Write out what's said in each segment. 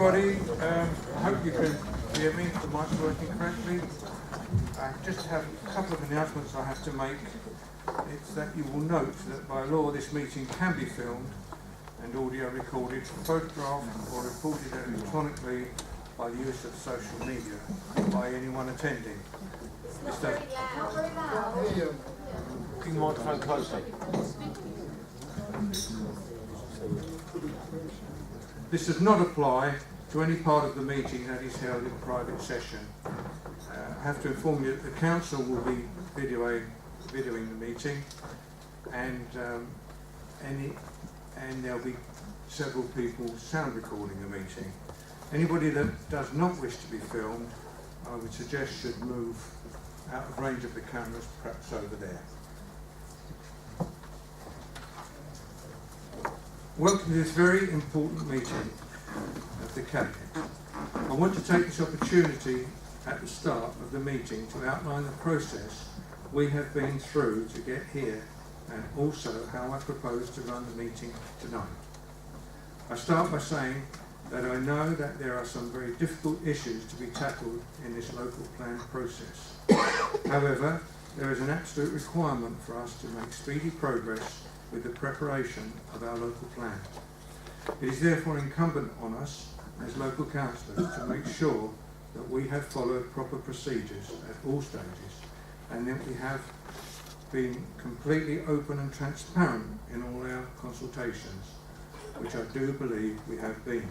everybody. I hope you can hear me, the mic's working correctly. I just have a couple of announcements I have to make. It's that you will note that by law this meeting can be filmed and audio recorded, photographed or reported electronically by the use of social media by anyone attending. Bring the microphone closer. This does not apply to any part of the meeting that is held in private session. I have to inform you that the council will be videoing the meeting, and there'll be several people sound recording the meeting. Anybody that does not wish to be filmed, I would suggest should move out of range of the cameras, perhaps over there. Welcome to this very important meeting of the Cabinet. I want to take this opportunity at the start of the meeting to outline the process we have been through to get here, and also how I propose to run the meeting tonight. I start by saying that I know that there are some very difficult issues to be tackled in this local plan process. However, there is an absolute requirement for us to make speedy progress with the preparation of our local plan. It is therefore incumbent on us as local councillors to make sure that we have followed proper procedures at all stages, and that we have been completely open and transparent in all our consultations, which I do believe we have been.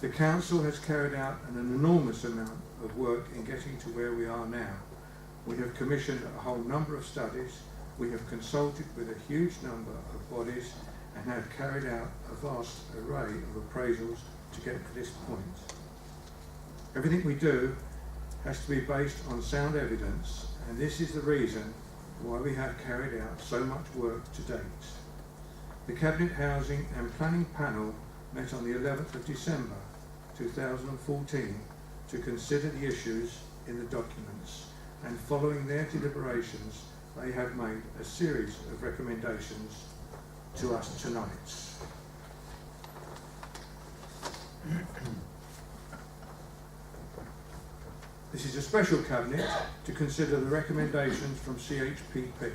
The council has carried out an enormous amount of work in getting to where we are now. We have commissioned a whole number of studies, we have consulted with a huge number of bodies, and have carried out a vast array of appraisals to get to this point. Everything we do has to be based on sound evidence, and this is the reason why we have carried out so much work to date. The Cabinet Housing and Planning Panel met on the 11th of December 2014 to consider the issues in the documents, and following their deliberations they have made a series of recommendations to us tonight. This is a special Cabinet to consider the recommendations from CHPP.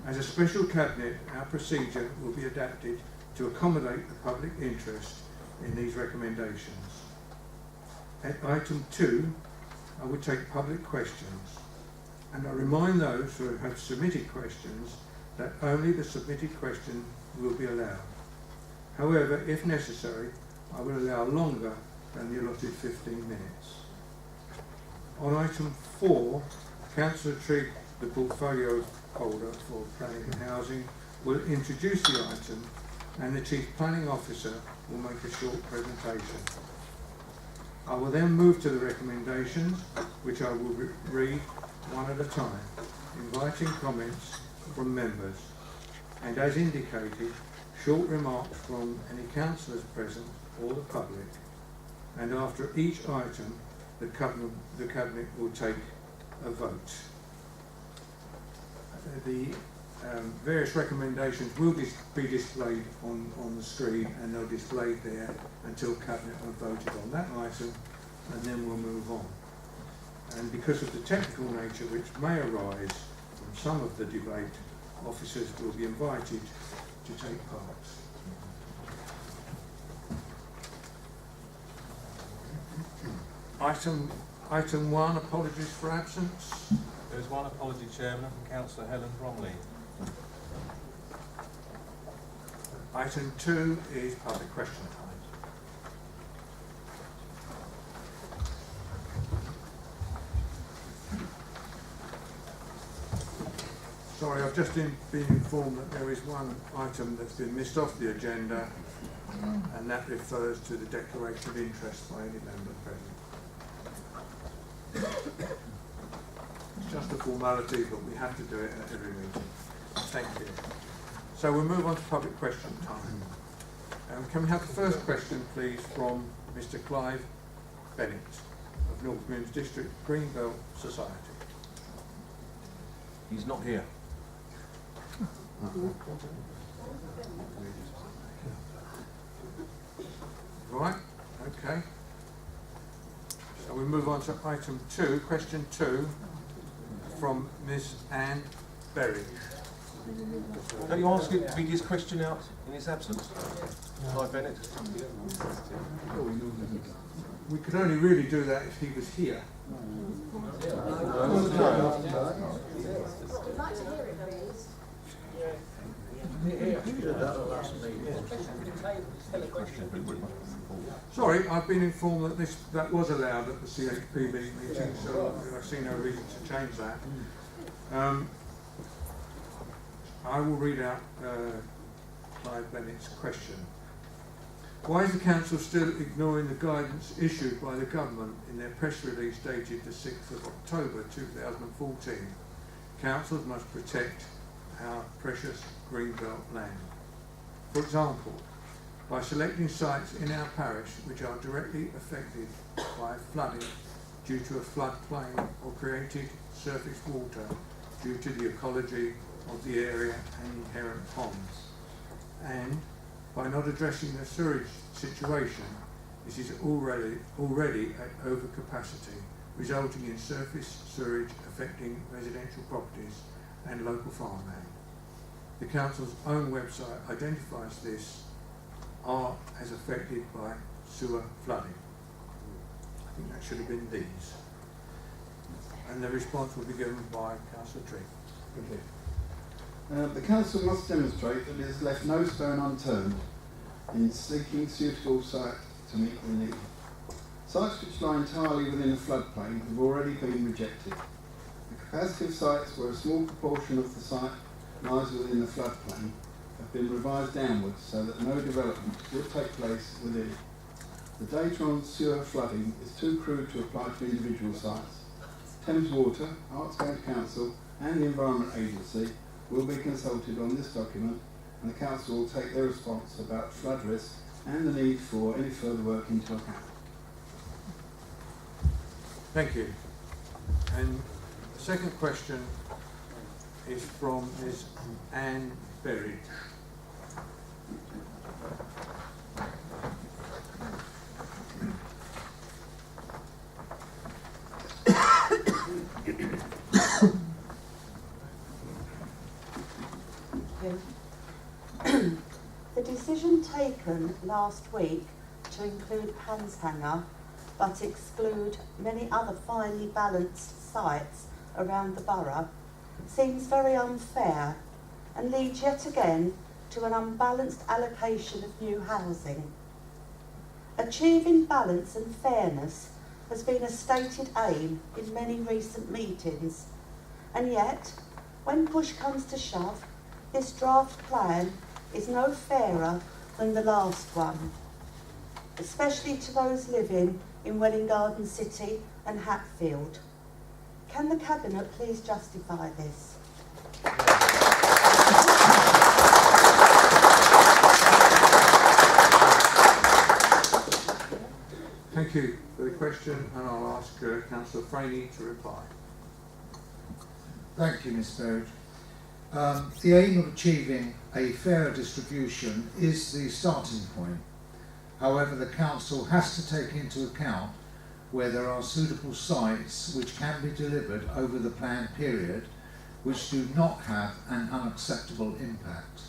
As a special Cabinet, our procedure will be adapted to accommodate the public interest in these recommendations. At item 2, I would take public questions, and I remind those who have submitted questions that only the submitted question will be allowed. However, if necessary, I will allow longer than the allotted 15 minutes. On item 4, Councillor Trigg, the portfolio holder for planning and housing, will introduce the item, and the Chief Planning Officer will make a short presentation. I will then move to the recommendations, which I will read one at a time, inviting comments from members, and as indicated, short remarks from any councillors present or the public, and after each item the Cabinet will take a vote. The various recommendations will be displayed on the screen, and they'll display there until Cabinet have voted on that item, and then we'll move on. And because of the technical nature which may arise from some of the debate, officers will be invited to take part. Item 1, apologies for absence. There is one apology, Chairman, from Councillor Helen Bromley. Item 2 is public question time. Sorry, I've just been informed that there is one item that's been missed off the agenda, and that refers to the declaration of interest by any member present. It's just a formality, but we have to do it at every meeting. Thank you. So we'll move on to public question time. Can we have the first question, please, from Mr. Clive Bennett of North Moons District Greenbelt Society. He's not here. Right, Okay. So we move on to item 2, question 2, from Ms. Anne Berry. Don't you ask him to read his question out in his absence? Clive Bennett. We could only really do that if he was here. Sorry, I've been informed that that was allowed at the CHPB meeting, so I see no reason to change that. I will read out Clive Bennett's question. Why is the Council still ignoring the guidance issued by the Government in their press release dated the 6th of October 2014? Councils must protect our precious Greenbelt land. For example, by selecting sites in our parish which are directly affected by flooding due to a floodplain or created surface water due to the ecology of the area and inherent ponds, and by not addressing the sewage situation, this is already at overcapacity, resulting in surface sewage affecting residential properties and local farmland. The Council's own website identifies this as affected by sewer flooding. I think that should have been these. And the response will be given by Councillor Trigg. The Council must demonstrate that it has left no stone unturned in seeking suitable sites to meet the need. Sites which lie entirely within a floodplain have already been rejected. The capacity of sites where a small proportion of the site lies within the floodplain have been revised downwards so that no development will take place within it. The data on sewer flooding is too crude to apply to individual sites. Thames Water, Arts County Council and the Environment Agency will be consulted on this document, and the Council will take their response about flood risk and the need for any further work into account. Thank you. And the second question is from Ms. Anne Berry. The decision taken last week to include Panshanger but exclude many other finely balanced sites around the borough seems very unfair and leads yet again to an unbalanced allocation of new housing. Achieving balance and fairness has been a stated aim in many recent meetings, and yet, when push comes to shove, this draft plan is no fairer than the last one, especially to those living in Welwyn Garden City and Hatfield. Can the Cabinet please justify this? Thank you for the question, and I'll ask Councillor Franey to reply. Thank you, Ms. Berridge. The aim of achieving a fairer distribution is the starting point. However, the Council has to take into account where there are suitable sites which can be delivered over the planned period which do not have an unacceptable impact.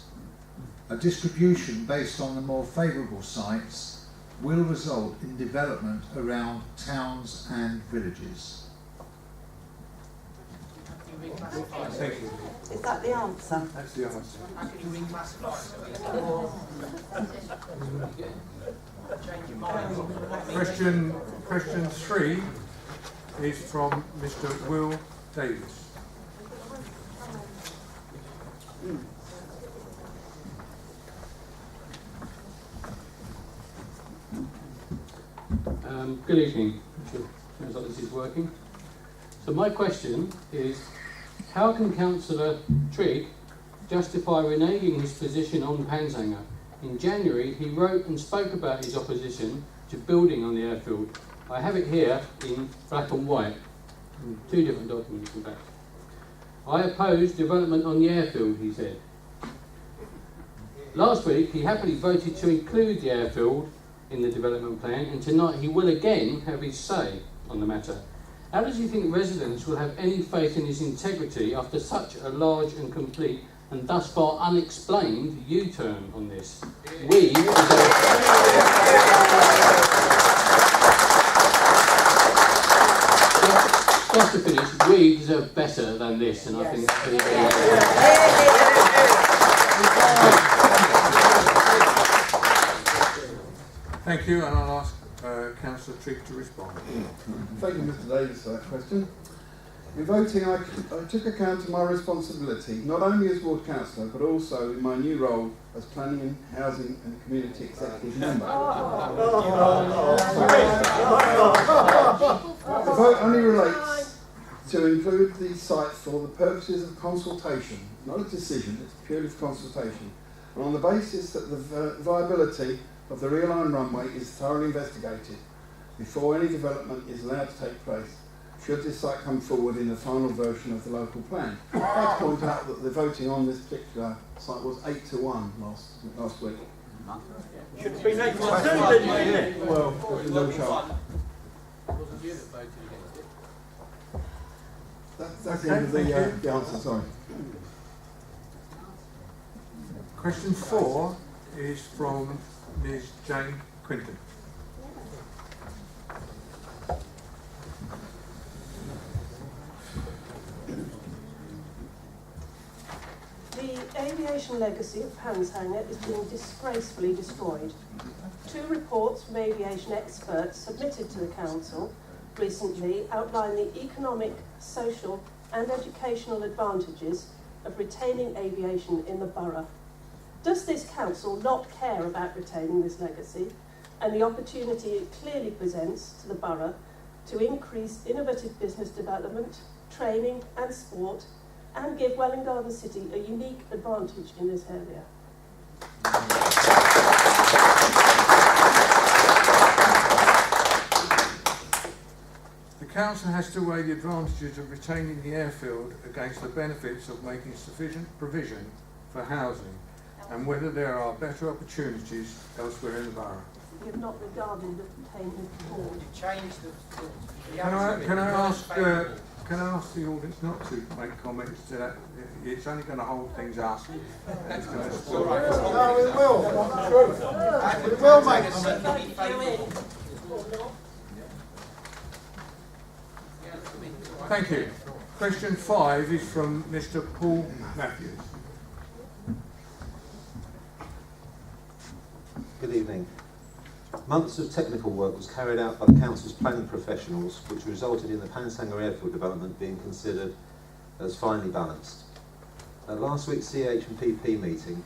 A distribution based on the more favourable sites will result in development around towns and villages. Thank you. Is that the answer? That's the answer. Question 3 is from Mr. Will Davis. Good evening. Sounds like this is working. So my question is, how can Councillor Trigg justify reneging his position on Panshanger? In January, he wrote and spoke about his opposition to building on the airfield. I have it here in black and white, in 2 different documents in fact. I oppose development on the airfield, he said. Last week, he happily voted to include the airfield in the development plan, and tonight he will again have his say on the matter. How does he think residents will have any faith in his integrity after such a large and complete and thus far unexplained U-turn on this? Just to finish, we deserve better than this, and I think. Thank you, and I'll ask Councillor Trigg to respond. Thank you, Mr. Davis, for that question. In voting, I took account of my responsibility, not only as ward councillor, but also in my new role as Planning and Housing and Community Executive Member. The vote only relates to include these sites for the purposes of consultation, not a decision, it's purely for consultation, and on the basis that the viability of the Real-Line runway is thoroughly investigated before any development is allowed to take place, should this site come forward in the final version of the local plan. I'd like to point out that the voting on this particular site was 8-1 last week. Should have been 8-2, didn't you? Well, no chance. That's the end of the answer, sorry. Question 4 is from Ms. Jane Quinton. The aviation legacy of Panshanger is being disgracefully destroyed. 2 reports from aviation experts submitted to the Council recently outline the economic, social and educational advantages of retaining aviation in the borough. Does this Council not care about retaining this legacy and the opportunity it clearly presents to the borough to increase innovative business development, training and sport, and give Welwyn Garden City a unique advantage in this area? The Council has to weigh the advantages of retaining the airfield against the benefits of making sufficient provision for housing and whether there are better opportunities elsewhere in the borough. We have not regarded the payment board. Can I ask the audience not to make comments to that? It's only going to hold things up. It's going to spoil it. No, it will. True. It will make comments. Thank you. Question 5 is from Mr. Paul Matthews. Good evening. Months of technical work was carried out by the Council's planning professionals, which resulted in the Panshanger Airfield development being considered as finely balanced. At last week's CH&PP meeting,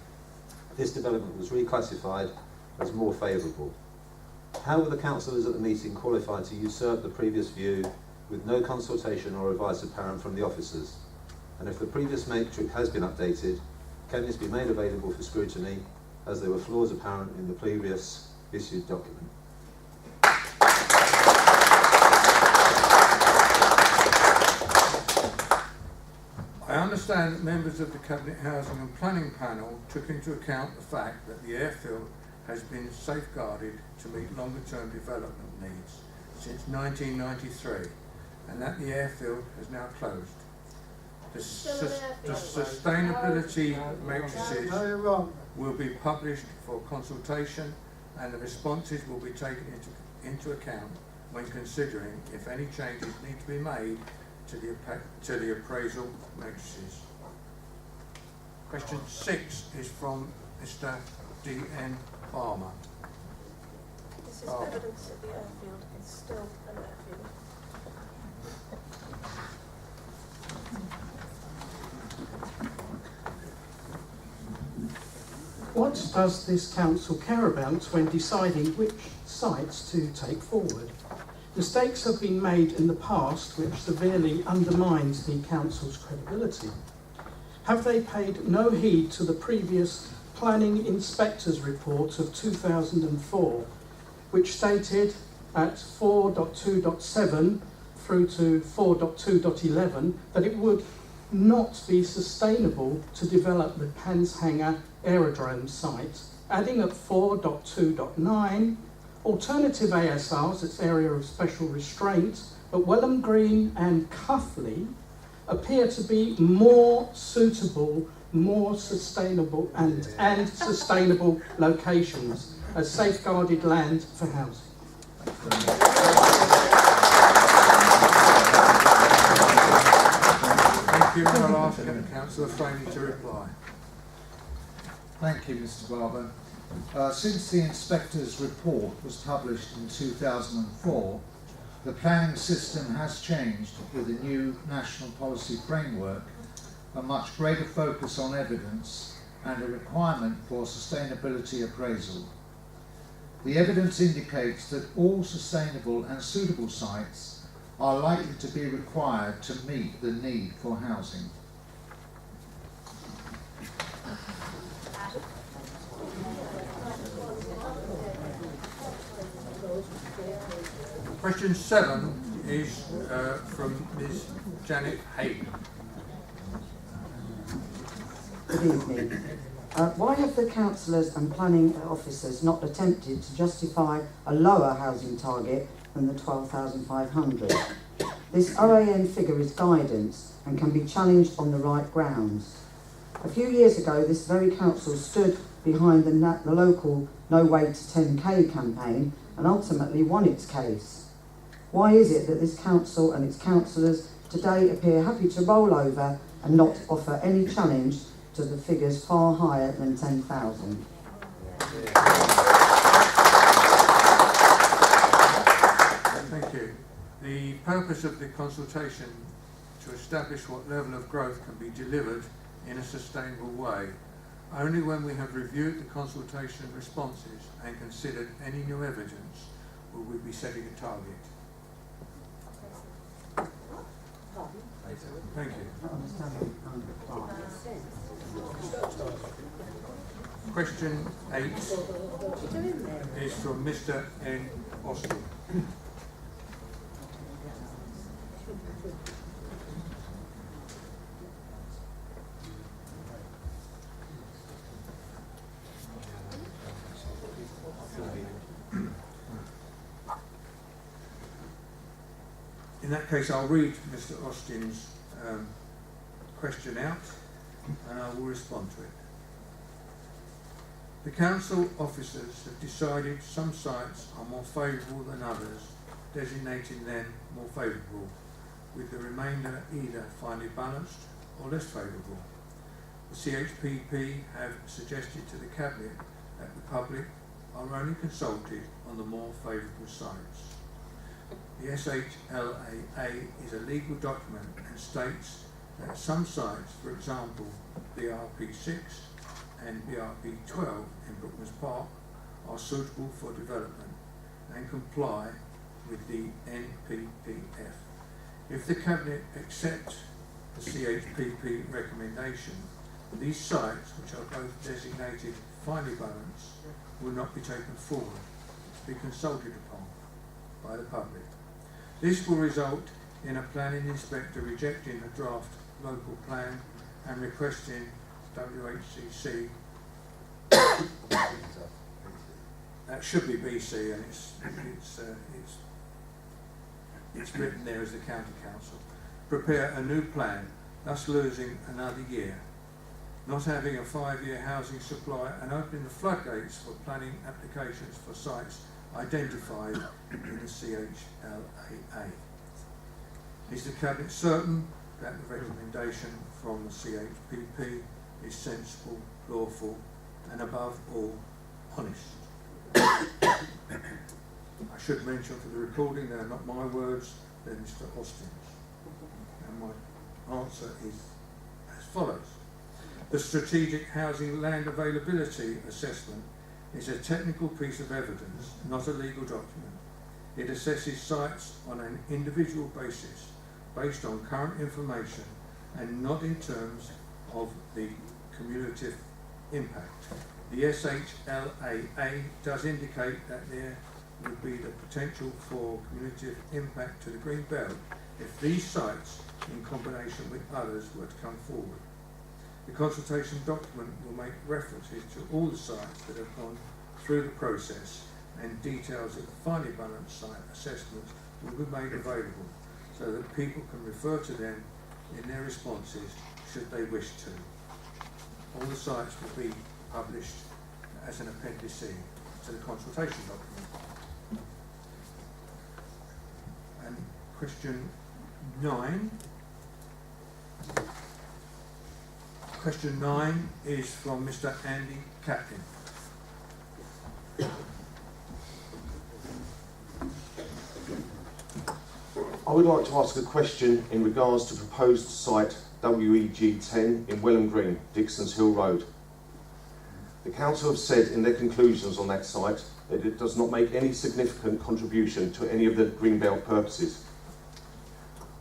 this development was reclassified as more favourable. How were the councillors at the meeting qualified to usurp the previous view with no consultation or advice apparent from the officers? And if the previous matrix has been updated, can this be made available for scrutiny, as there were flaws apparent in the previous issued document? I understand that members of the Cabinet Housing and Planning Panel took into account the fact that the airfield has been safeguarded to meet longer-term development needs since 1993, and that the airfield has now closed. The sustainability matrices will be published for consultation, and the responses will be taken into account when considering if any changes need to be made to the appraisal matrices. Question 6 is from Mr. D.N. Farmer. This is evidence that the airfield is still an airfield. What does this council care about when deciding which sites to take forward? Mistakes have been made in the past which severely undermines the council's credibility. Have they paid no heed to the previous planning inspector's report of 2004, which stated at 4.2.7 through to 4.2.11 that it would not be sustainable to develop the Panshanger aerodrome site, adding at 4.2.9 Alternative ASRs, its area of special restraint, at Welham Green and Cuffley appear to be more suitable, more sustainable and sustainable locations as safeguarded land for housing. Thank you, and I'll ask Councillor Franey to reply. Thank you, Mr. Barber. Since the inspector's report was published in 2004, the planning system has changed with a new national policy framework, a much greater focus on evidence and a requirement for sustainability appraisal. The evidence indicates that all sustainable and suitable sites are likely to be required to meet the need for housing. Question 7 is from Ms. Janet Hayden. Good evening. Why have the councillors and planning officers not attempted to justify a lower housing target than the 12,500? This OAN figure is guidance and can be challenged on the right grounds. A few years ago, this very council stood behind the local No Way to 10K campaign and ultimately won its case. Why is it that this council and its councillors today appear happy to roll over and not offer any challenge to the figures far higher than 10,000? Thank you. The purpose of the consultation to establish what level of growth can be delivered in a sustainable way. Only when we have reviewed the consultation responses and considered any new evidence will we be setting a target. Thank you. Question 8 is from Mr. N. Austin. In that case, I'll read Mr. Austin's question out and I will respond to it. The council officers have decided some sites are more favourable than others, designating them more favourable, with the remainder either finely balanced or less favourable. The CHPP have suggested to the Cabinet that the public are only consulted on the more favourable sites. The SHLAA is a legal document and states that some sites, for example BRP6 and BRP12 in Brooklands Park, are suitable for development and comply with the NPPF. If the Cabinet accepts the CHPP recommendation, these sites, which are both designated finely balanced, will not be taken forward to be consulted upon by the public. This will result in a planning inspector rejecting a draft local plan and requesting WHCC. That should be BC, and it's written there as the county council. Prepare a new plan, thus losing another year. Not having a 5-year housing supply and opening the floodgates for planning applications for sites identified in the CHLAA. Is the Cabinet certain that the recommendation from the CHPP is sensible, lawful and above all honest? I should mention for the recording, they're not my words, they're Mr. Austin's. And my answer is as follows. The Strategic Housing Land Availability Assessment is a technical piece of evidence, not a legal document. It assesses sites on an individual basis, based on current information and not in terms of the cumulative impact. The SHLAA does indicate that there would be the potential for cumulative impact to the green belt if these sites, in combination with others, were to come forward. The consultation document will make references to all the sites that have gone through the process and details of the finely balanced site assessments will be made available so that people can refer to them in their responses should they wish to. All the sites will be published as an Appendix C to the consultation document. And question 9. Question 9 is from Mr. Andy Captain. I would like to ask a question in regards to proposed site WEG10 in Welham Green, Dixon's Hill Road. The council have said in their conclusions on that site that it does not make any significant contribution to any of the Greenbelt purposes.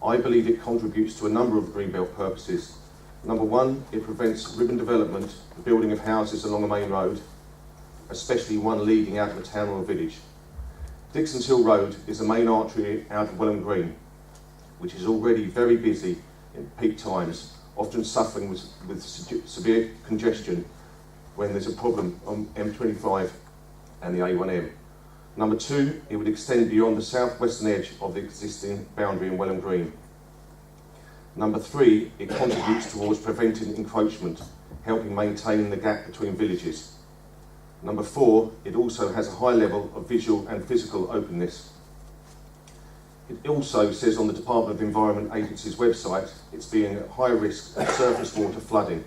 I believe it contributes to a number of Greenbelt purposes. Number one, it prevents ribbon development, the building of houses along a main road, especially one leading out of a town or a village. Dixon's Hill Road is the main artery out of Welham Green, which is already very busy in peak times, often suffering with severe congestion when there's a problem on M25 and the A1M. Number two, it would extend beyond the southwestern edge of the existing boundary in Welham Green. Number three, it contributes towards preventing encroachment, helping maintain the gap between villages. Number four, it also has a high level of visual and physical openness. It also says on the Department of Environment Agency's website it's being at high risk of surface water flooding,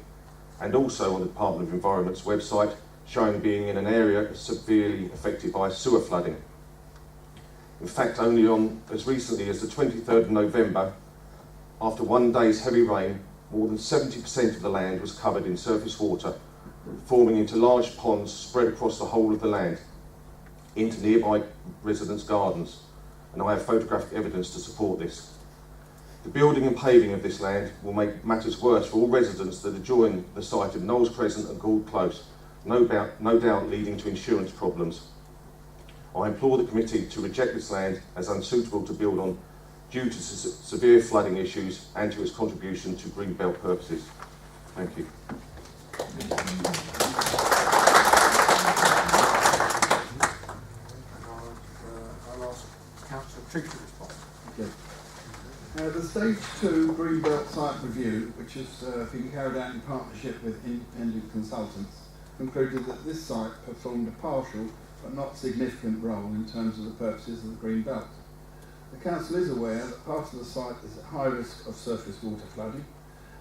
and also on the Department of Environment's website showing being in an area severely affected by sewer flooding. In fact, only on as recently as the 23rd of November, after one day's heavy rain, more than 70% of the land was covered in surface water, forming into large ponds spread across the whole of the land, into nearby residents' gardens, and I have photographic evidence to support this. The building and paving of this land will make matters worse for all residents that adjoin the site of Knowles Crescent and Gould Close, no doubt leading to insurance problems. I implore the committee to reject this land as unsuitable to build on due to severe flooding issues and to its contribution to Greenbelt purposes. Thank you. I'll ask Councillor Trigg to respond. Okay. The Stage 2 Greenbelt site review, which has been carried out in partnership with independent consultants, concluded that this site performed a partial but not significant role in terms of the purposes of the Greenbelt. The Council is aware that part of the site is at high risk of surface water flooding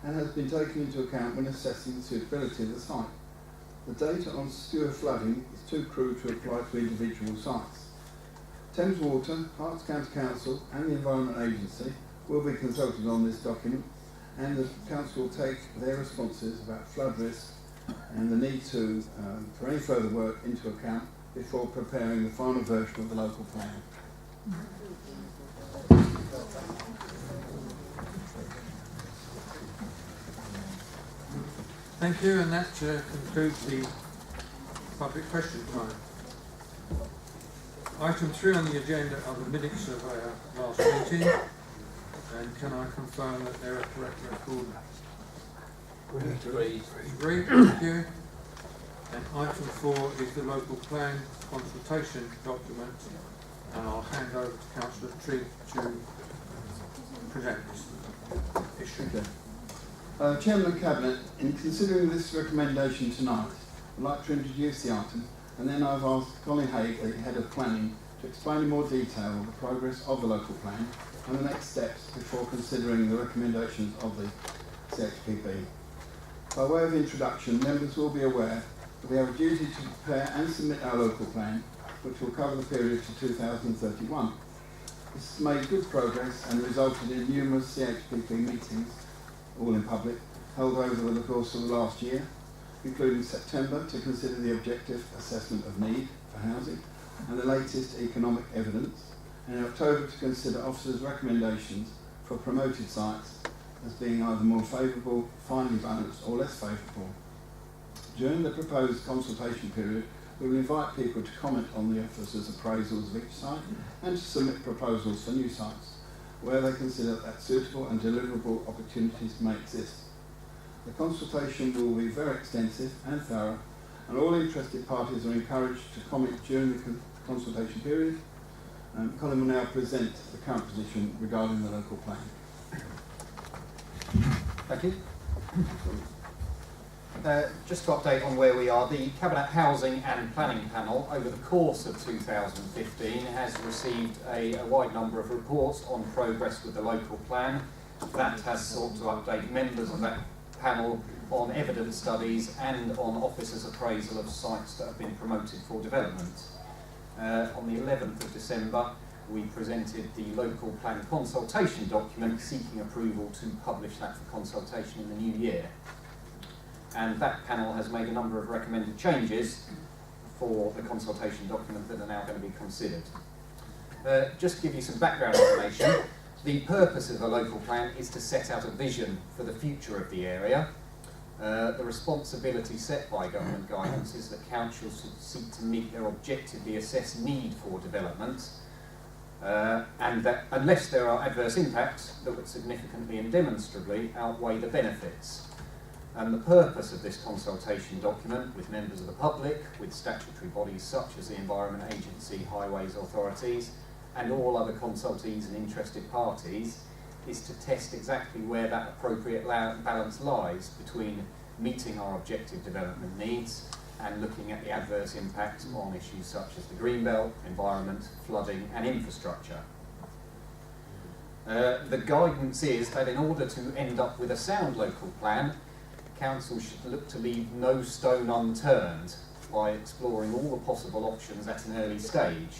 and has been taken into account when assessing the suitability of the site. The data on sewer flooding is too crude to apply to individual sites. Thames Water, Herts County Council and the Environment Agency will be consulted on this document, and the Council will take their responses about flood risk and the need to for any further work into account before preparing the final version of the local plan. Thank you, and that concludes the public question time. Item 3 on the agenda are the minutes of our last meeting, and can I confirm that they're a correct record? Agreed. Agreed, thank you. And item 4 is the local plan consultation document, and I'll hand over to Councillor Trigg to present this issue. Okay. Chairman and Cabinet, in considering this recommendation tonight, I'd like to introduce the item, and then I've asked Colin Haig, the Head of Planning, to explain in more detail the progress of the local plan and the next steps before considering the recommendations of the CHPP. By way of introduction, members will be aware that we have a duty to prepare and submit our local plan, which will cover the period to 2031. This has made good progress and resulted in numerous CHPP meetings, all in public, held over the course of the last year, including September to consider the objective assessment of need for housing and the latest economic evidence, and in October to consider officers' recommendations for promoted sites as being either more favourable, finely balanced or less favourable. During the proposed consultation period, we will invite people to comment on the officers' appraisals of each site and to submit proposals for new sites where they consider that suitable and deliverable opportunities may exist. The consultation will be very extensive and thorough, and all interested parties are encouraged to comment during the consultation period. Colin will now present the current position regarding the local plan. Thank you. Just to update on where we are, the Cabinet Housing and Planning Panel over the course of 2015 has received a wide number of reports on progress with the local plan. That has sought to update members of that panel on evidence studies and on officers' appraisal of sites that have been promoted for development. On the 11th of December, we presented the local plan consultation document seeking approval to publish that for consultation in the new year. And that panel has made a number of recommended changes for the consultation document that are now going to be considered. Just to give you some background information, the purpose of the local plan is to set out a vision for the future of the area. The responsibility set by government guidance is that councils should seek to meet their objectively assessed need for development, and that unless there are adverse impacts that would significantly and demonstrably outweigh the benefits. And the purpose of this consultation document with members of the public, with statutory bodies such as the Environment Agency, Highways Authorities, and all other consultees and interested parties, is to test exactly where that appropriate balance lies between meeting our objective development needs and looking at the adverse impacts on issues such as the Greenbelt, environment, flooding and infrastructure. The guidance is that in order to end up with a sound local plan, council should look to leave no stone unturned by exploring all the possible options at an early stage.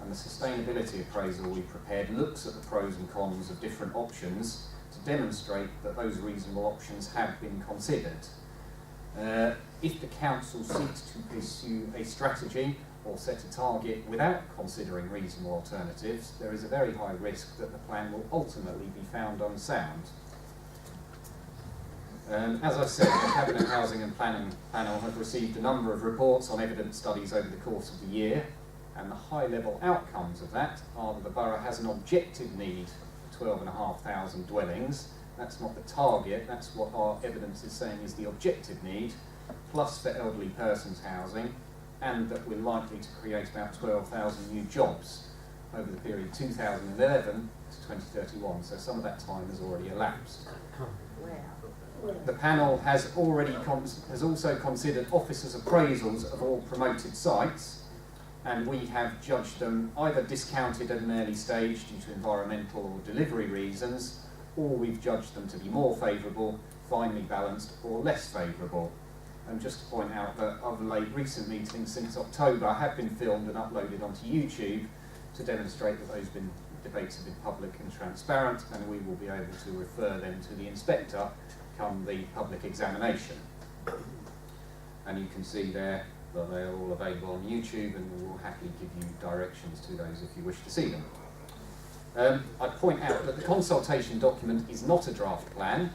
And the sustainability appraisal we prepared looks at the pros and cons of different options to demonstrate that those reasonable options have been considered. If the council seeks to pursue a strategy or set a target without considering reasonable alternatives, there is a very high risk that the plan will ultimately be found unsound. As I said, the Cabinet Housing and Planning Panel have received a number of reports on evidence studies over the course of the year, and the high-level outcomes of that are that the borough has an objective need for 12,500 dwellings. That's not the target, that's what our evidence is saying is the objective need, plus for elderly persons housing, and that we're likely to create about 12,000 new jobs over the period 2011 to 2031, so some of that time has already elapsed. The panel has also considered officers' appraisals of all promoted sites, and we have judged them either discounted at an early stage due to environmental or delivery reasons, or we've judged them to be more favourable, finely balanced, or less favourable. And just to point out that of late recent meetings since October have been filmed and uploaded onto YouTube to demonstrate that those debates have been public and transparent, and we will be able to refer them to the inspector come the public examination. And you can see there that they are all available on YouTube, and we will happily give you directions to those if you wish to see them. I'd point out that the consultation document is not a draft plan.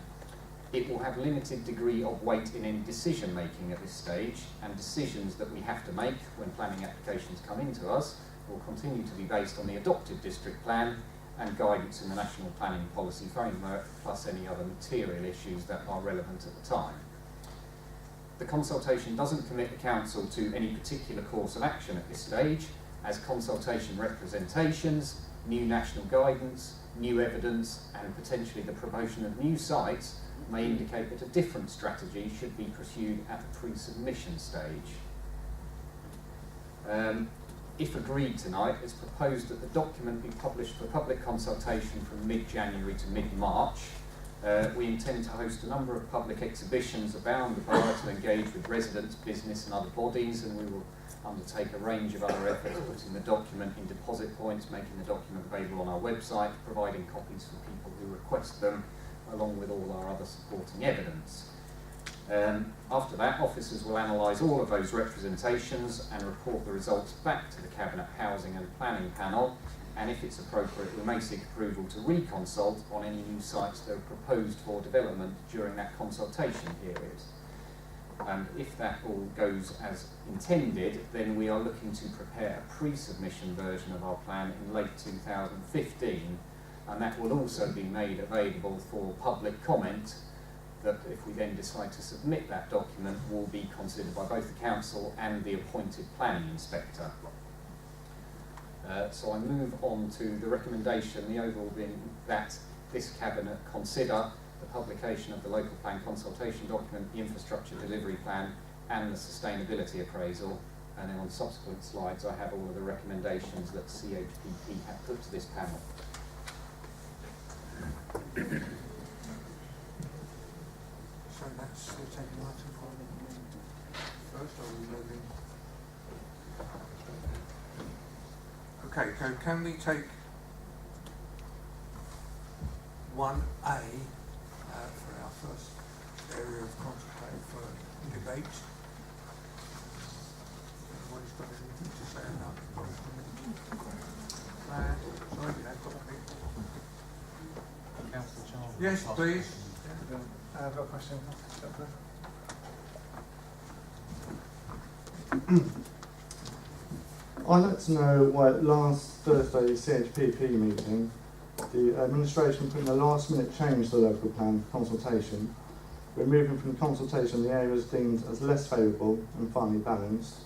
It will have limited degree of weight in any decision making at this stage, and decisions that we have to make when planning applications come into us will continue to be based on the adopted district plan and guidance in the National Planning Policy Framework, plus any other material issues that are relevant at the time. The consultation doesn't commit the council to any particular course of action at this stage, as consultation representations, new national guidance, new evidence, and potentially the promotion of new sites may indicate that a different strategy should be pursued at the pre-submission stage. If agreed tonight, it's proposed that the document be published for public consultation from mid-January to mid-March. We intend to host a number of public exhibitions around the borough to engage with residents, business and other bodies, and we will undertake a range of other efforts, putting the document in deposit points, making the document available on our website, providing copies for people who request them, along with all our other supporting evidence. After that, officers will analyse all of those representations and report the results back to the Cabinet Housing and Planning Panel, and if it's appropriate, we may seek approval to reconsult on any new sites that are proposed for development during that consultation period. And if that all goes as intended, then we are looking to prepare a pre-submission version of our plan in late 2015, and that will also be made available for public comment, that if we then decide to submit that document will be considered by both the council and the appointed planning inspector. So I move on to the recommendation, the overall being that this Cabinet consider the publication of the local plan consultation document, the infrastructure delivery plan and the sustainability appraisal. And then on subsequent slides I have all of the recommendations that CHPP have put to this panel. So that's, we're taking item 1 first, or are we moving? Okay, so can we take 1A for our first area of concentrate for debate? Anybody's got anything to say about the plan? Sorry, we have got a bit. Councillor Charles. Yes, please. I've got a question. I'd like to know why at last Thursday's CHPP meeting, the administration put in a last minute change to the local plan consultation, removing from consultation the areas deemed as less favourable and finely balanced,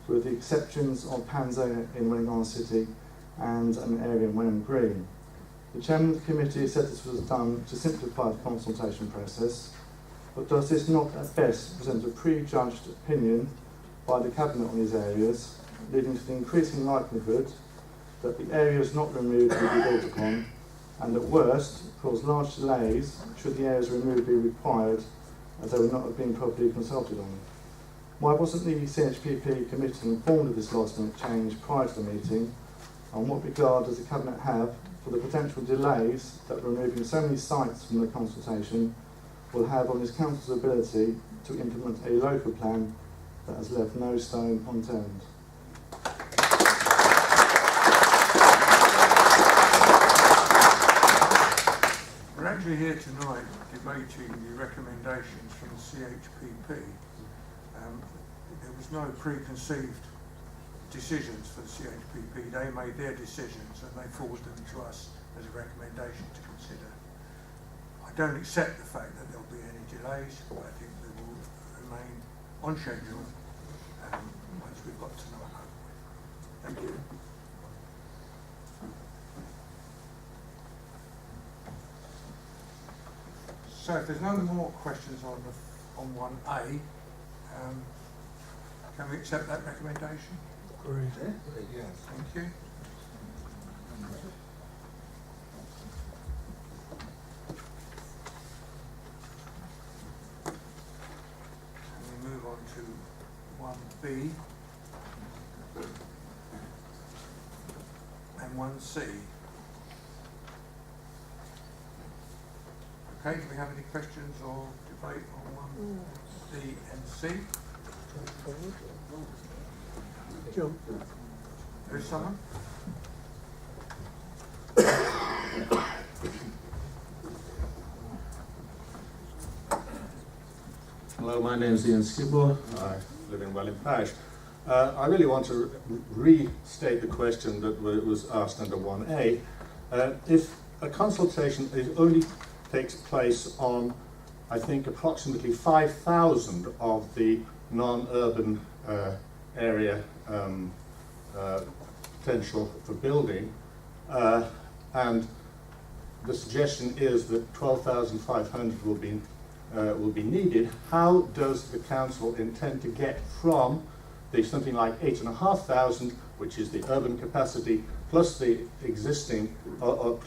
with the exceptions of Panzanga in Wellingborough City and an area in Wenham Green. The chairman of the committee said this was done to simplify the consultation process, but does this not at best present a prejudged opinion by the Cabinet on these areas, leading to the increasing likelihood that the areas not removed will be built upon, and at worst cause large delays should the areas removed be required, as they would not have been properly consulted on? Why wasn't the CHPP committee informed of this last minute change prior to the meeting, and what regard does the Cabinet have for the potential delays that removing so many sites from the consultation will have on this council's ability to implement a local plan that has left no stone unturned? We're actually here tonight debating the recommendations from the CHPP. There was no preconceived decisions for the CHPP. They made their decisions and they forwarded them to us as a recommendation to consider. I don't accept the fact that there'll be any delays. I think they will remain on schedule once we've got tonight. Thank you. So if there's no more questions on 1A, can we accept that recommendation? Agreed. Yes. Thank you. And we move on to 1B and 1C. Okay, do we have any questions or debate on 1D and C? There's someone? Hello, my name is Ian Skibbo. I live in Welling Parish. I really want to restate the question that was asked under 1A. If a consultation only takes place on, I think, approximately 5,000 of the non-urban area potential for building, and the suggestion is that 12,500 will be needed. How does the council intend to get from the something like 8,500, which is the urban capacity, plus the existing,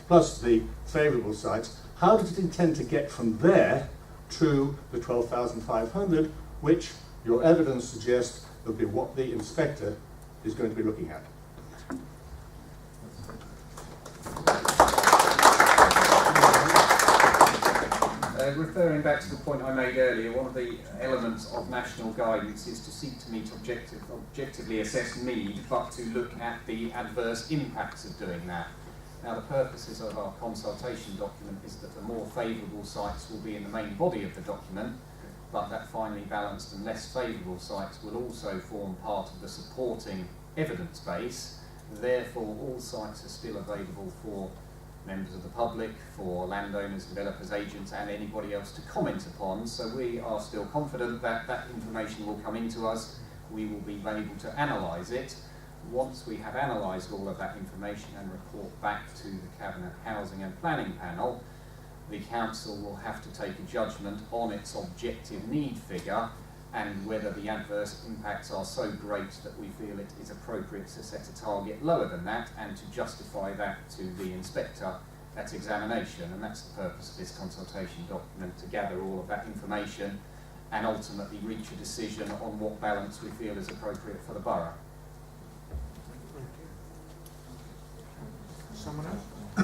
plus the favourable sites? How does it intend to get from there to the 12,500, which your evidence suggests will be what the inspector is going to be looking at? Referring back to the point I made earlier, one of the elements of national guidance is to seek to meet objectively assess need, but to look at the adverse impacts of doing that. Now, the purposes of our consultation document is that the more favourable sites will be in the main body of the document, but that finely balanced and less favourable sites will also form part of the supporting evidence base. Therefore, all sites are still available for members of the public, for landowners, developers, agents and anybody else to comment upon. So we are still confident that that information will come into us. We will be able to analyse it. Once we have analysed all of that information and report back to the Cabinet Housing and Planning Panel, the Council will have to take a judgment on its objective need figure and whether the adverse impacts are so great that we feel it is appropriate to set a target lower than that and to justify that to the inspector at examination. And that's the purpose of this consultation document, to gather all of that information and ultimately reach a decision on what balance we feel is appropriate for the borough. Someone else? I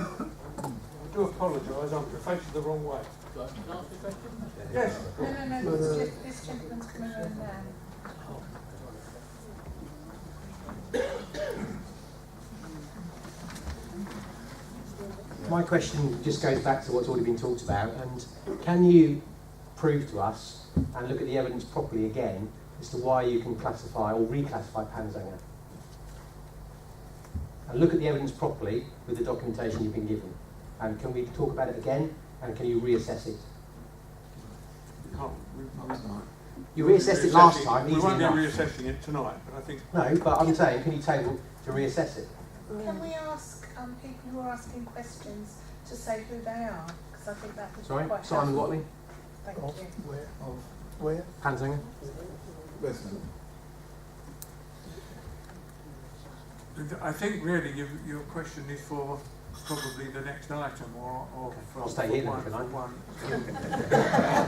do apologise, I'm facing the wrong way. Can I ask a question? Yes. No, this gentleman's coming around now. My question just goes back to what's already been talked about, and can you prove to us and look at the evidence properly again as to why you can classify or reclassify Panzanger? And look at the evidence properly with the documentation you've been given. And can we talk about it again, and can you reassess it? You reassessed it last time, we easily won't be enough. reassessing it tonight, but I think... No, but I'm saying, can you table to reassess it? Can we ask people who are asking questions to say who they are? Because I think that would Sorry, be quite Simon helpful. Watley, Thank you. Where? Panzanger. Westman. I think really your question is for probably the next item or for... I'll stay here then, for can I? one.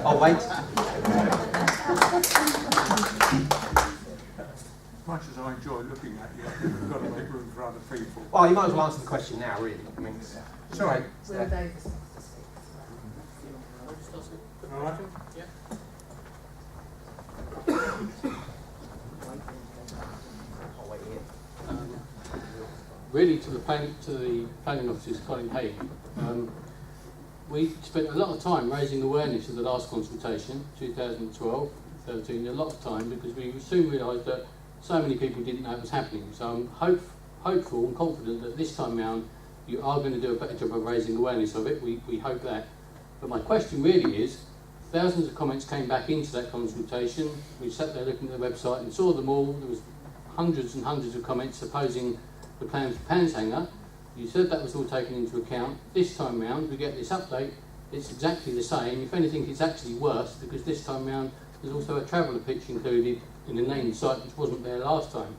I'll wait. As much as I enjoy looking at you, I think we've got to make room for other people. Well, you might as well answer the question now, really. I mean, it's all right. Will Davis wants to speak. All right? Yeah. Really, to the planning officer's Colin Hay. We spent a lot of time raising awareness of the last consultation, 2012, 13, a lot of time, because we soon realised that so many people didn't know it was happening. So I'm hopeful and confident that this time round you are going to do a better job of raising awareness of it. We hope that. But my question really is, thousands of comments came back into that consultation. We sat there looking at the website and saw them all. There was hundreds and hundreds of comments opposing the plan for Panzanger. You said that was all taken into account. This time round we get this update, it's exactly the same. If anything, it's actually worse, because this time round there's also a traveller pitch included in the named site which wasn't there last time.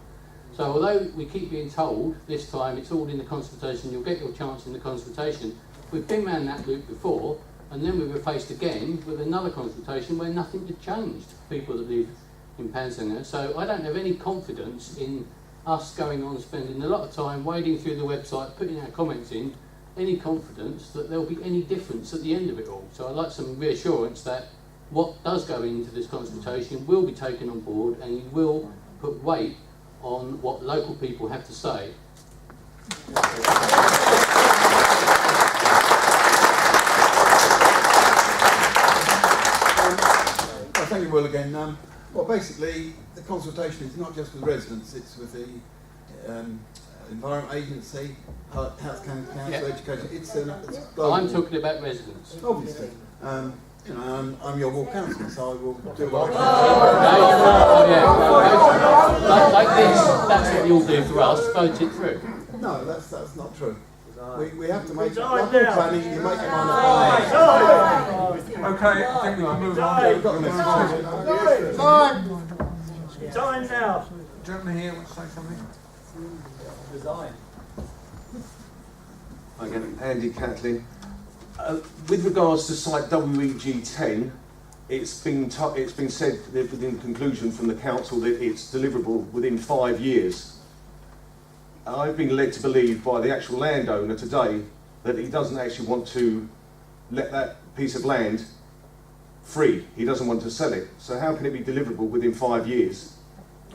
So although we keep being told this time it's all in the consultation, you'll get your chance in the consultation, we've been round that loop before, and then we were faced again with another consultation where nothing had changed for people that live in Panzanger. So I don't have any confidence in us going on spending a lot of time wading through the website, putting our comments in, any confidence that there'll be any difference at the end of it all. So I'd like some reassurance that what does go into this consultation will be taken on board, and you will put weight on what local people have to say. Well, thank you, Will, again. Well, basically, the consultation is not just with residents, it's with the Environment Agency, Health Council, Education. It's global. I'm talking about residents. Obviously. You know, I'm your ward councillor, so I will do what I can. Like this, that's what you'll do for us, vote it through. No, that's not true. We have to make planning, you make your mind up. Okay, I think we can move on. We've got to move on. Time now. Gentleman here wants to say something? Resign. Again, Andy Catlin. With regards to site WEG10, it's been said within conclusion from the council that it's deliverable within 5 years. I've been led to believe by the actual landowner today that he doesn't actually want to let that piece of land free. He doesn't want to sell it. So how can it be deliverable within 5 years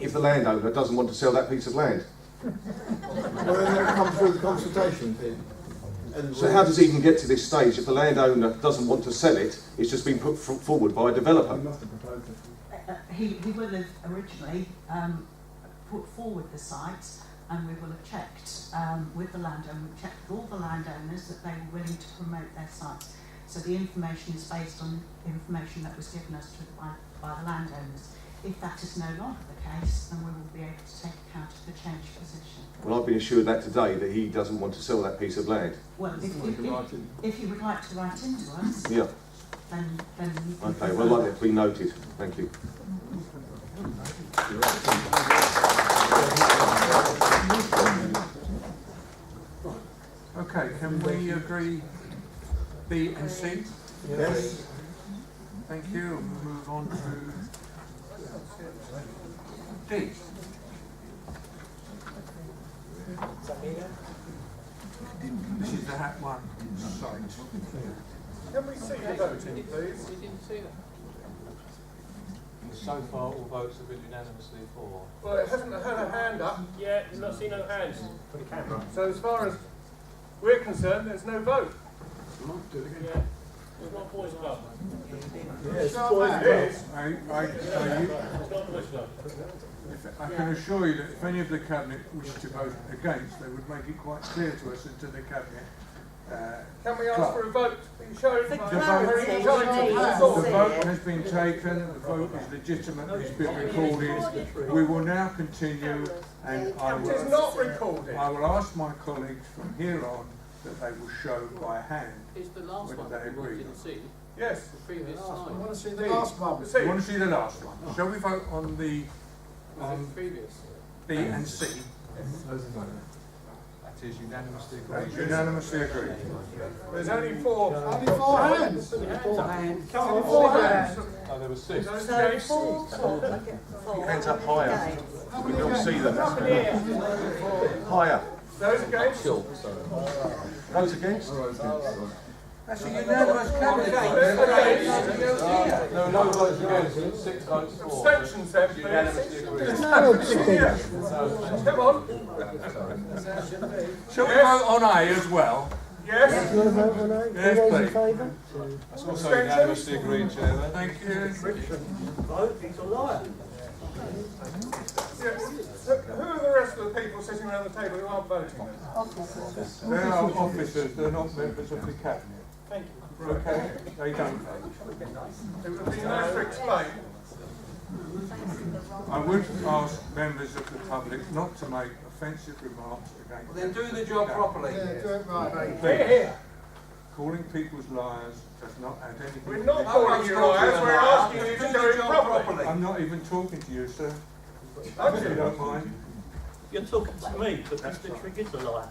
if the landowner doesn't want to sell that piece of land? Well, then it'll come through the consultation thing. So how does it even get to this stage if the landowner doesn't want to sell it? It's just been put forward by a developer. He will have originally put forward the sites, and we will have checked with the landowner, we've checked with all the landowners that they were willing to promote their sites. So the information is based on information that was given us by the landowners. If that is no longer the case, then we will be able to take account of the changed position. Well, I've been assured that today, that he doesn't want to sell that piece of land. Well, if you would like to write into us, Yeah. then Okay, well, I'd like that to be noted. Thank you. Okay, can we agree B and C? Yes. Thank you. We'll move on to D. This is the hat one site. Can we see the voting, please? We didn't see that. So far, all votes have been unanimously for. Well, it hasn't had a hand up. Yeah, you've not seen no hands. For the camera. So as far as we're concerned, there's no vote. Yeah. There's not boys' club. Yes, It's boys' club. I can assure you that if any of the Cabinet wish to vote against, they would make it quite clear to us and to the Cabinet. Can we ask for a vote to be shown? The vote has been taken, the vote is legitimate, it's been recorded. We will now continue and I will ask my colleagues from here on that they will show by hand whether they agree. Yes. The previous slide. I want to see the last one. You want to see the last one? Shall we vote on the previous B and C? That is unanimously agreed. Unanimously agreed. There's only four. Only four hands. Four hands. Only four hands. Oh, there were six. Hands up higher. We can all see them. Higher. Those against? Those against? That's a unanimous Cabinet. There were no votes against it, 6 votes for. Abstentions then, please. Unanimously agreed. Come on. Shall we vote on A as well? Yes. You want to vote on A? Yes, please. That's also unanimously agreed, Chairman. Thank you. Vote, he's a liar. Yes. Who are the rest of the people sitting around the table who aren't voting? They are officers, they're not members of the Cabinet. Thank you. Okay, they don't vote. It would be nice to explain. I would ask members of the public not to make offensive remarks against. Then do the job properly. Yeah, do it right. Please. Calling people's liars does not add anything. We're not calling you liars, we're asking you to do it properly. I'm not even talking to you, sir. If you don't mind. You're talking to me, but Mr. Trigg is a liar.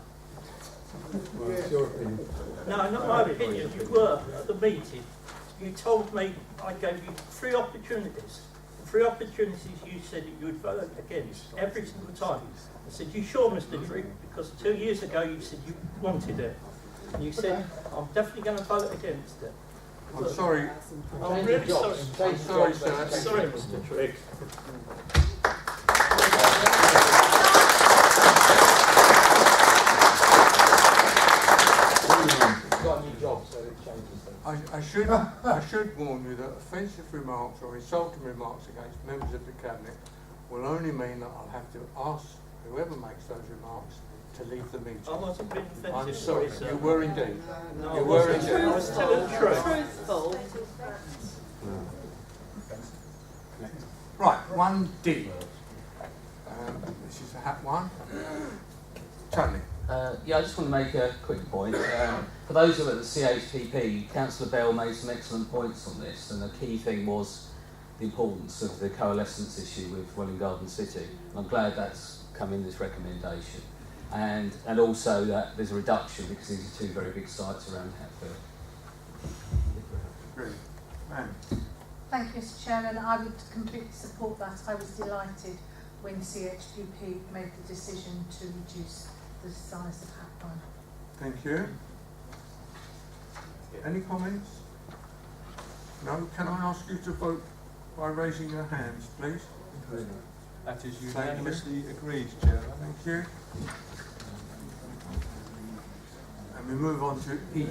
Well, it's your opinion. No, not my opinion. You were at the meeting. You told me I gave you 3 opportunities. The 3 opportunities you said that you would vote against every single time. I said, you sure, Mr. Trigg? Because 2 years ago you said you wanted it. And you said, I'm definitely going to vote against it. I'm sorry. I'm really sorry. I'm sorry, sir. Sorry, Mr. Trigg. I should warn you that offensive remarks or insulting remarks against members of the Cabinet will only mean that I'll have to ask whoever makes those remarks to leave the meeting. I wasn't being offensive. I'm sorry, sir. you were indeed. No, you were indeed. I was telling the truth. Right, 1D. This is the hat one. Tony. Yeah, I just want to make a quick point. For those who are at the CHPP, Councillor Bell made some excellent points on this, and the key thing was the importance of the coalescence issue with Welwyn Garden City. And I'm glad that's come in this recommendation. And also that there's a reduction because these are 2 very big sites around Hatfield. Great. Ma'am. Thank you, Mr. Chairman. I would completely support that. I was delighted when CHPP made the decision to reduce the size of Hatfield. Thank you. Any comments? No? Can I ask you to vote by raising your hands, please? That is unanimously agreed, Chairman. Thank you. And we move on to E.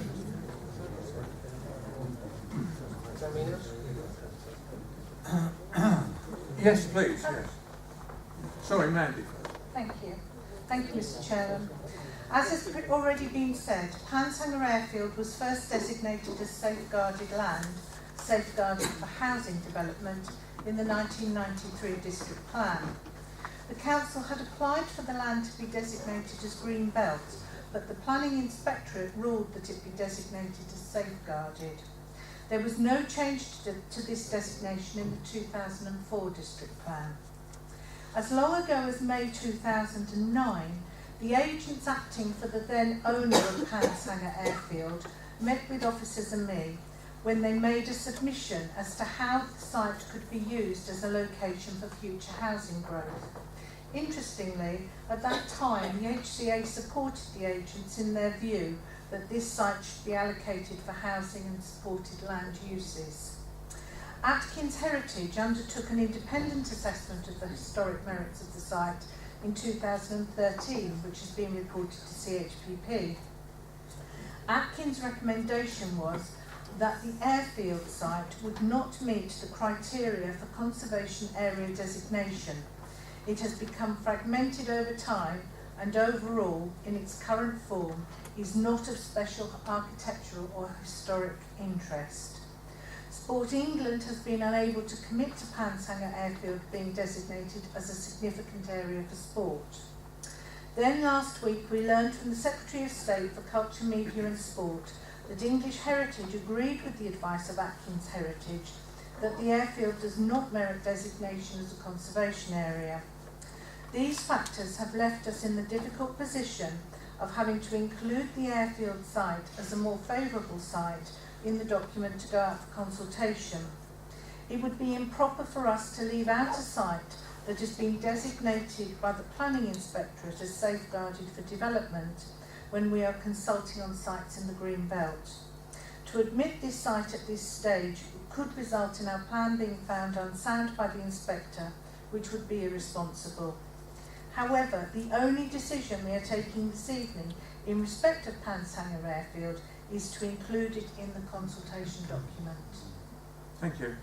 Yes, please, yes. Sorry, Mandy. Thank you. Thank you, Mr. Chairman. As has already been said, Panshanger Airfield was first designated as safeguarded land safeguarded for housing development in the 1993 district plan. The council had applied for the land to be designated as green belt, but the planning inspectorate ruled that it be designated as safeguarded. There was no change to this designation in the 2004 district plan. As long ago as May 2009, the agents acting for the then owner of Panshanger Airfield met with officers and me when they made a submission as to how the site could be used as a location for future housing growth. Interestingly, at that time, the HCA supported the agents in their view that this site should be allocated for housing and supported land uses. Atkins Heritage undertook an independent assessment of the historic merits of the site in 2013, which has been reported to CHPP. Atkins' recommendation was that the airfield site would not meet the criteria for conservation area designation. It has become fragmented over time and overall, in its current form, is not of special architectural or historic interest. Sport England has been unable to commit to Panshanger Airfield being designated as a significant area for sport. Then last week we learned from the Secretary of State for Culture, Media and Sport that English Heritage agreed with the advice of Atkins Heritage that the airfield does not merit designation as a conservation area. These factors have left us in the difficult position of having to include the airfield site as a more favourable site in the document to go out for consultation. It would be improper for us to leave out a site that has been designated by the Planning Inspectorate as safeguarded for development when we are consulting on sites in the Green Belt. To admit this site at this stage could result in our plan being found unsound by the inspector, which would be irresponsible. However, the only decision we are taking this evening in respect of Panshanger Airfield is to include it in the consultation document. Thank you.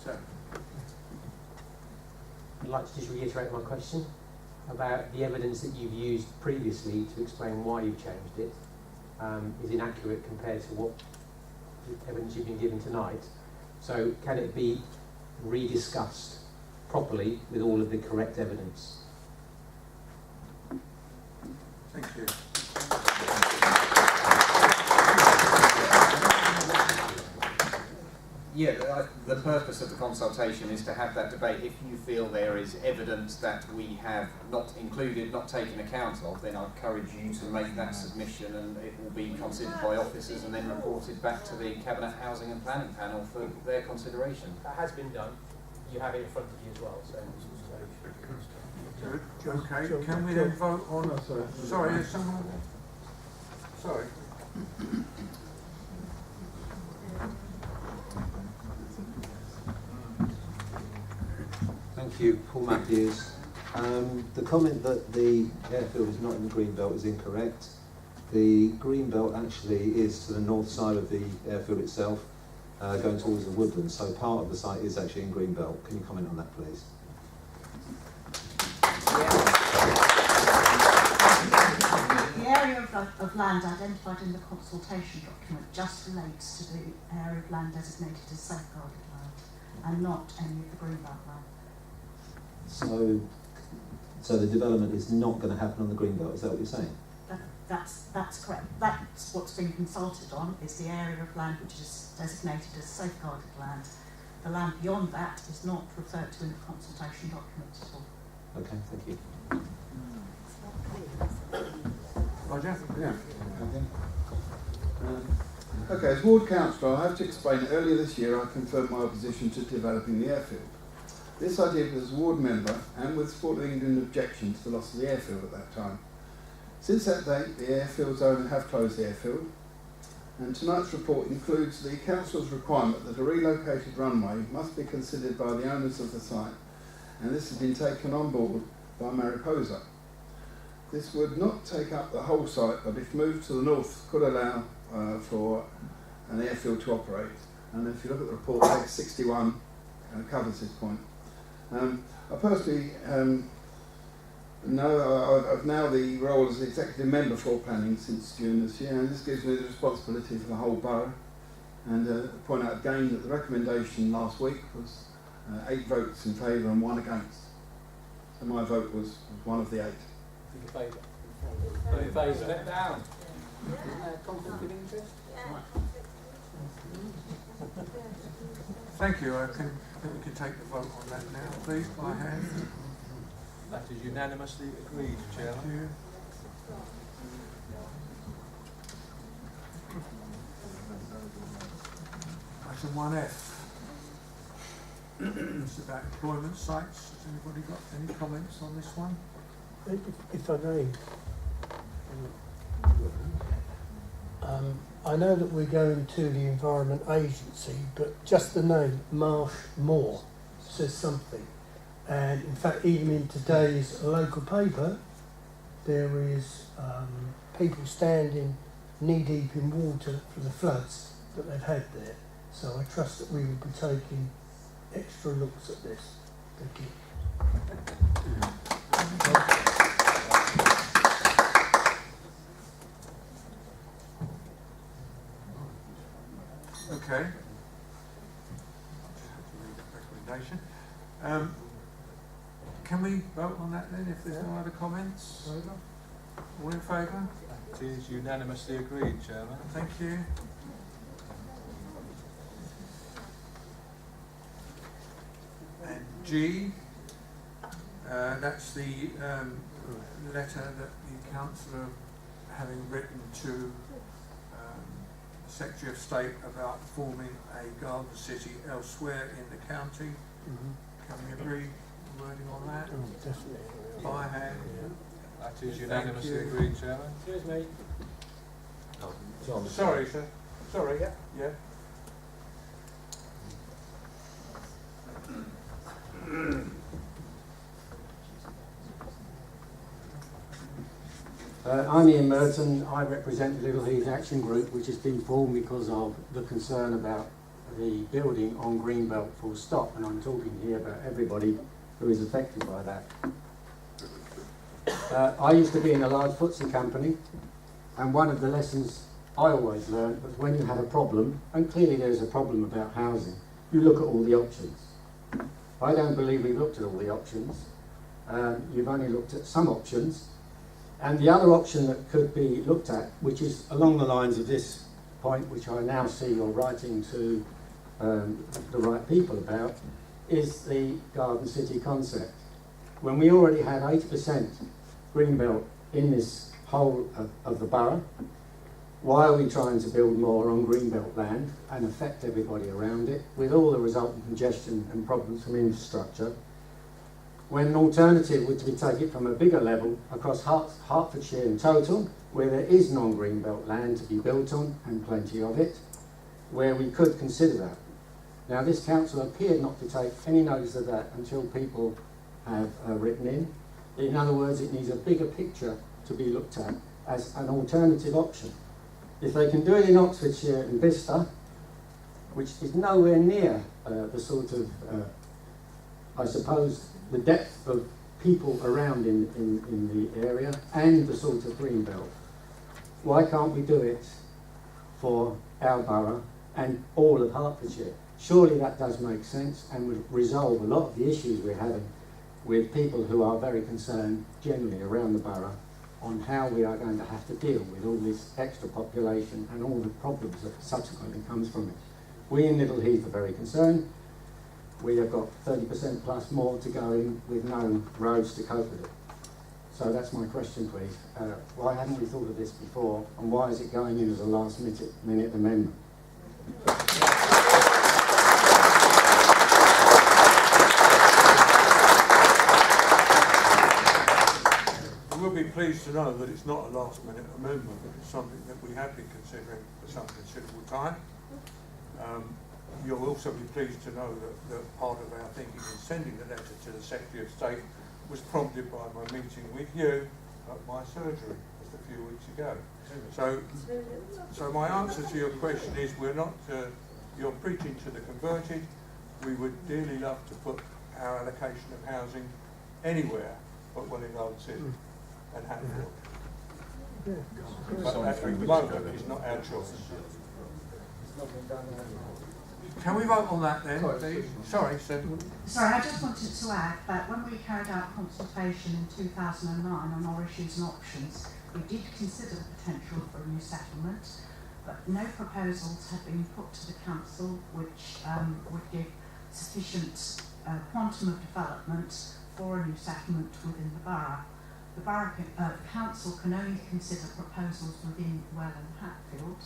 So, I'd like to just reiterate my question about the evidence that you've used previously to explain why you've changed it is inaccurate compared to what the evidence you've been given tonight. So can it be rediscussed properly with all of the correct evidence? thank you. Yeah, the purpose of the consultation is to have that debate. If you feel there is evidence that we have not included, not taken account of, then I encourage you to make that submission and it will be considered by officers and then reported back to the Cabinet Housing and Planning Panel for their consideration. That has been done. You have it in front of you as well. So. Good. Okay, can we then vote on... Sorry, is someone... Sorry. Thank you, Paul Matthews. The comment that the airfield is not in the green belt is incorrect. The green belt actually is to the north side of the airfield itself, going towards the woodlands, so part of the site is actually in green belt. Can you comment on that, please? The area of land identified in the consultation document just relates to the area of land designated as safeguarded land and not any of the green belt land. So the development is not going to happen on the green belt, is that what you're saying? That's correct. That's what's been consulted on, is the area of land which is designated as safeguarded land. The land beyond that is not referred to in the consultation document at all. Okay, thank you. Roger? Yeah. Okay, as ward councillor, I have to explain that earlier this year I confirmed my opposition to developing the airfield. This I did as a ward member and with Sport England objection to the loss of the airfield at that time. Since that date, the airfield's owner have closed the airfield, and tonight's report includes the council's requirement that a relocated runway must be considered by the owners of the site, and this has been taken on board by Mariposa. This would not take up the whole site, but if moved to the north, could allow for an airfield to operate. And if you look at the report, page 61 covers this point. I personally I've now the role as executive member for planning since June this year, and this gives me the responsibility for the whole borough. and point out again that the recommendation last week was 8 votes in favour and 1 against. So my vote was one of the 8. In favour. In favour. Step down. Conflict of interest? Thank you. I think we can take the vote on that now, please, by hand. That is unanimously agreed, Chairman. Thank you. Item 1F. It's about employment sites. Has anybody got any comments on this one? If I may, I know that we're going to the Environment Agency, but just the name Marsh Moor says something. And in fact, even in today's local paper, there is people standing knee-deep in water for the floods that they've had there. So I trust that we will be taking extra looks at this. Thank you. Okay. Recommendation. Can we vote on that then if there's no other comments? All in favour? It is unanimously agreed, Chairman. Thank you. And G, that's the letter that the councillor, having written to the Secretary of State about forming a garden city elsewhere in the county. Can we agree wording on that? Definitely. By hand. That is unanimously agreed, Chairman. Excuse me. Sorry, sir. Sorry. Yeah. I'm Ian Merton. I represent the Little Heath Action Group, which has been formed because of the concern about the building on Greenbelt full stop, and I'm talking here about everybody who is affected by that. I used to be in a large footsie company, and one of the lessons I always learned was when you have a problem, and clearly there's a problem about housing, you look at all the options. I don't believe we've looked at all the options. You've only looked at some options, and the other option that could be looked at, which is along the lines of this point, which I now see you're writing to the right people about, is the Garden City concept. When we already had 80% Greenbelt in this whole of the borough, why are we trying to build more on Greenbelt land and affect everybody around it with all the resultant congestion and problems from infrastructure, when an alternative would be take it from a bigger level across Hertfordshire in total, where there is non-Greenbelt land to be built on, and plenty of it, where we could consider that. Now, this council appeared not to take any notice of that until people have written in. In other words, it needs a bigger picture to be looked at as an alternative option. If they can do it in Oxfordshire and Bicester, which is nowhere near the sort of, I suppose, the depth of people around in the area and the sort of Greenbelt, why can't we do it for our borough and all of Hertfordshire? Surely that does make sense and would resolve a lot of the issues we're having with people who are very concerned generally around the borough on how we are going to have to deal with all this extra population and all the problems that subsequently comes from it. We in Little Heath are very concerned. We have got 30% plus more to go in with no roads to cope with it. So that's my question, please. Why hadn't we thought of this before, and why is it going in as a last minute amendment? We'll be pleased to know that it's not a last-minute amendment, but it's something that we have been considering for some considerable time. You'll also be pleased to know that part of our thinking in sending the letter to the Secretary of State was prompted by my meeting with you at my surgery just a few weeks ago. So my answer to your question is, we're not, you're preaching to the converted. We would dearly love to put our allocation of housing anywhere but Welwyn Garden City and Hatfield. But at the moment, it's not our choice. Can we vote on that then, please? Sorry, sir. Sorry, I just wanted to add that when we carried out consultation in 2009 on our issues and options, we did consider the potential for a new settlement, but no proposals had been put to the council which would give sufficient quantum of development for a new settlement within the borough. The council can only consider proposals within Well and Hatfield,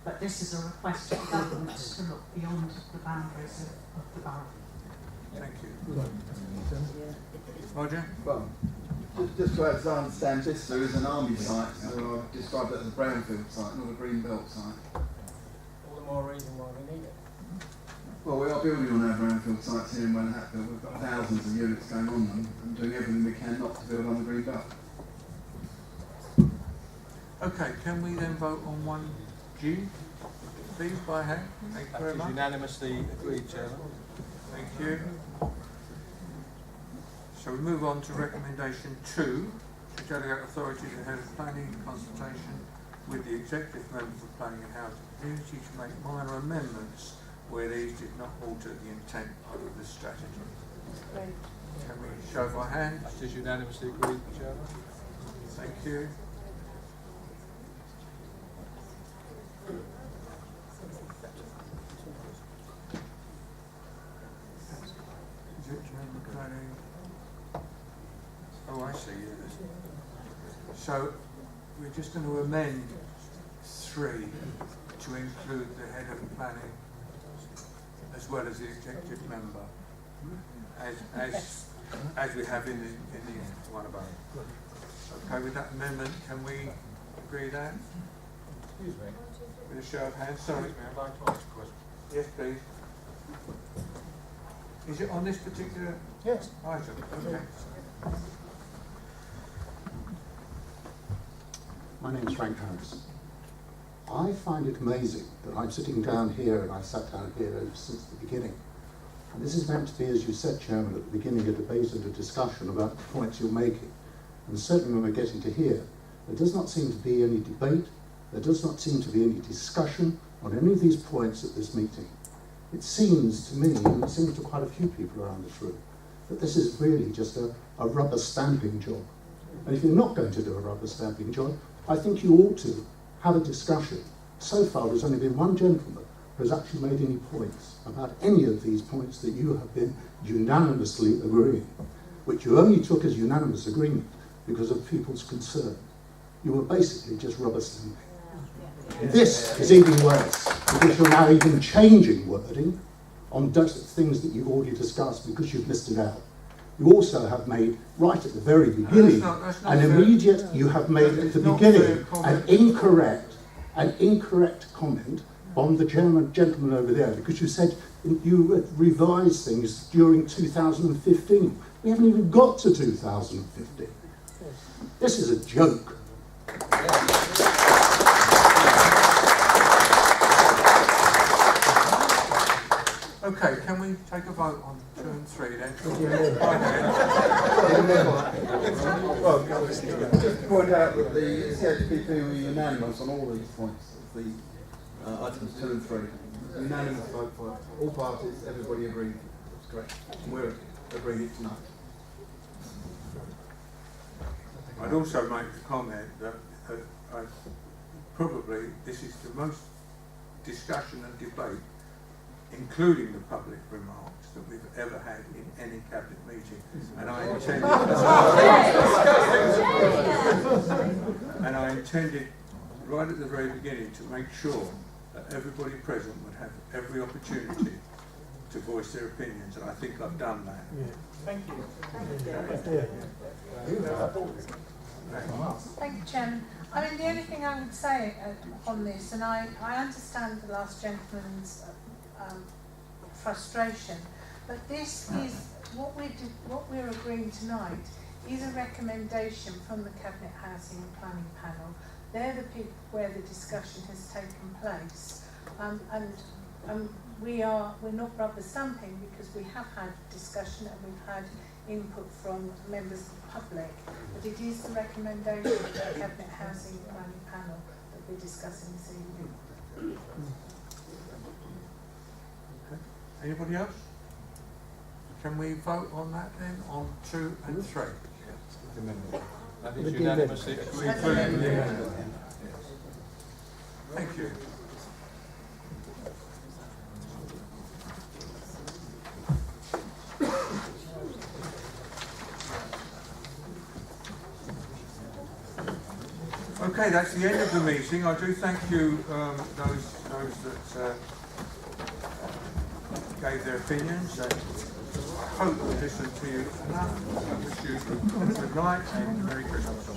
but this is a request to the government to look beyond the boundaries of the borough. Thank you. Roger? Well, just to add, as I understand, this there is an army site, so I've described it as a brownfield site, not a green belt site. All the more reason why we need it. Well, we are building on our brownfield sites here in Well Hatfield. We've got thousands of units going on them and doing everything we can not to build on the green belt. Okay, can we then vote on 1G, please, by hand? Thank you very much. Unanimously agreed, Chairman. Thank you. So we move on to recommendation 2, to delegate authority to the head of planning in consultation with the executive members of planning and housing community to make minor amendments where these did not alter the intent of the strategy. Can we show by hand? That is unanimously agreed, Chairman. Thank you. Oh, I see. So we're just going to amend 3 to include the head of planning as well as the executive member, as we have in the one above. Okay, with that amendment, can we agree that? Excuse me. With a show of hands. Sorry. I'd like to ask a question. Yes, please. Is it on this particular item? Okay. My name is Frank Harris. I find it amazing that I'm sitting down here, and I sat down here since the beginning. And this is meant to be, as you said, Chairman, at the beginning, a debate and a discussion about the points you're making. And certainly when we're getting to here, there does not seem to be any debate, there does not seem to be any discussion on any of these points at this meeting. It seems to me, and it seems to quite a few people around this room, that this is really just a rubber stamping job. And if you're not going to do a rubber stamping job, I think you ought to have a discussion. So far, there's only been one gentleman who has actually made any points about any of these points that you have been unanimously agreeing, which you only took as unanimous agreement because of people's concern. You were basically just rubber stamping. This is even worse, because you're now even changing wording on things that you've already discussed because you've listed out. You also have made, right at the very beginning, you have made at the beginning an incorrect comment on the gentleman over there, because you said you revised things during 2015. We haven't even got to 2015. This is a joke. Okay, can we take a vote on 2 and 3 then? Well, just to point out that the CHPP were unanimous on all these points of the items 2 and 3. Unanimous vote for all parties, everybody agreed. That's correct. And we're agreeing it tonight. I'd also make the comment that probably this is the most discussion and debate, including the public remarks, that we've ever had in any cabinet meeting. And I intended right at the very beginning to make sure that everybody present would have every opportunity to voice their opinions, and I think I've done that. Thank you. Thank you, Chairman. I mean, the only thing I would say on this, and I understand the last gentleman's frustration, but this is what we're agreeing tonight is a recommendation from the Cabinet Housing and Planning Panel. They're the people where the discussion has taken place, and we're not rubber stamping, because we have had discussion and we've had input from members of the public, but it is the recommendation of the Cabinet Housing and Planning Panel that we're discussing this evening. Okay. Anybody else? Can we vote on that then, on 2 and 3? That is unanimously agreed. Thank you. Okay, that's the end of the meeting. I do thank you, those that gave their opinions. And I hope we listened to you enough. I wish you a good night and Merry Christmas.